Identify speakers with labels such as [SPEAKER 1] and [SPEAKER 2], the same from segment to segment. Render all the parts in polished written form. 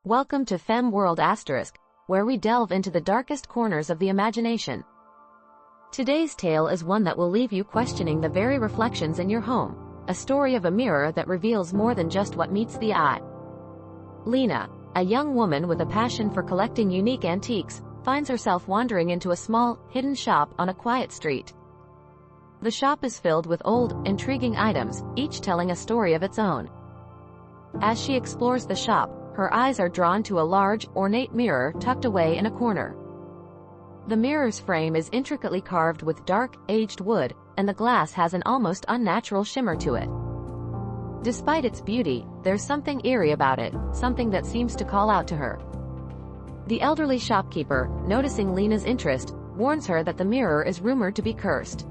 [SPEAKER 1] Welcome to Femme World Asterisk, where we delve into the darkest corners of the imagination. Today's tale is one that will leave you questioning the very reflections in your home, a story of a mirror that reveals more than just what meets the eye. Lena, a young woman with a passion for collecting unique antiques, finds herself wandering into a small, hidden shop on a quiet street. The shop is filled with old, intriguing items, each telling a story of its own. As she explores the shop, her eyes are drawn to a large, ornate mirror tucked away in a corner. The mirror's frame is intricately carved with dark, aged wood, and the glass has an almost unnatural shimmer to it. Despite its beauty, there's something eerie about it, something that seems to call out to her. The elderly shopkeeper, noticing Lena's interest, warns her that the mirror is rumored to be cursed.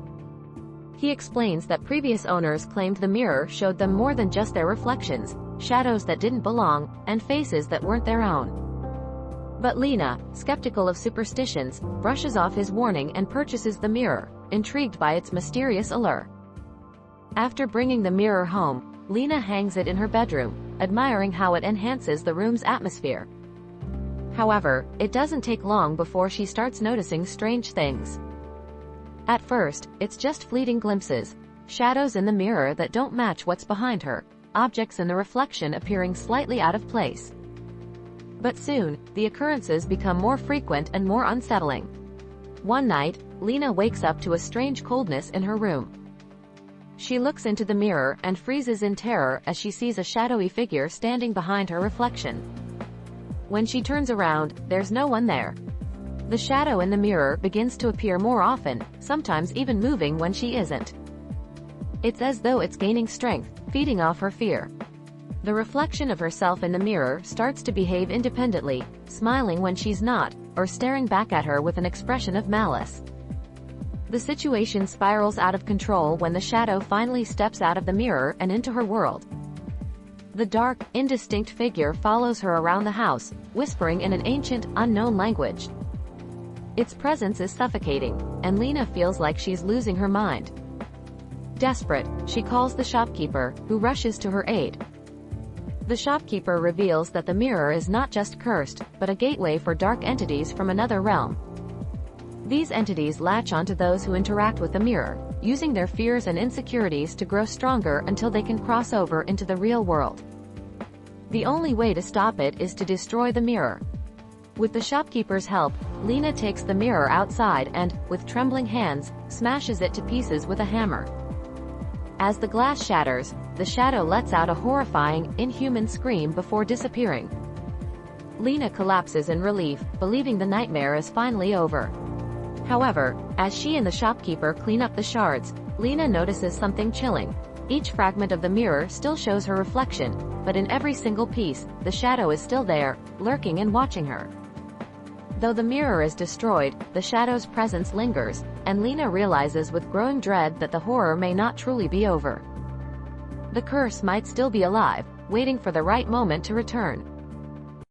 [SPEAKER 1] He explains that previous owners claimed the mirror showed them more than just their reflections, shadows that didn't belong, and faces that weren't their own. But Lena, skeptical of superstitions, brushes off his warning and purchases the mirror, intrigued by its mysterious allure. After bringing the mirror home, Lena hangs it in her bedroom, admiring how it enhances the room's atmosphere. However, it doesn't take long before she starts noticing strange things. At first, it's just fleeting glimpses, shadows in the mirror that don't match what's behind her, objects in the reflection appearing slightly out of place. But soon, the occurrences become more frequent and more unsettling. One night, Lena wakes up to a strange coldness in her room. She looks into the mirror and freezes in terror as she sees a shadowy figure standing behind her reflection. When she turns around, there's no one there. The shadow in the mirror begins to appear more often, sometimes even moving when she isn't. It's as though it's gaining strength, feeding off her fear. The reflection of herself in the mirror starts to behave independently, smiling when she's not, or staring back at her with an expression of malice. The situation spirals out of control when the shadow finally steps out of the mirror and into her world. The dark, indistinct figure follows her around the house, whispering in an ancient, unknown language. Its presence is suffocating, and Lena feels like she's losing her mind. Desperate, she calls the shopkeeper, who rushes to her aid. The shopkeeper reveals that the mirror is not just cursed, but a gateway for dark entities from another realm. These entities latch onto those who interact with the mirror, using their fears and insecurities to grow stronger until they can cross over into the real world. The only way to stop it is to destroy the mirror. With the shopkeeper's help, Lena takes the mirror outside and, with trembling hands, smashes it to pieces with a hammer. As the glass shatters, the shadow lets out a horrifying, inhuman scream before disappearing. Lena collapses in relief, believing the nightmare is finally over. However, as she and the shopkeeper clean up the shards, Lena notices something chilling. Each fragment of the mirror still shows her reflection, but in every single piece, the shadow is still there, lurking and watching her. Though the mirror is destroyed, the shadow's presence lingers, and Lena realizes with growing dread that the horror may not truly be over. The curse might still be alive, waiting for the right moment to return.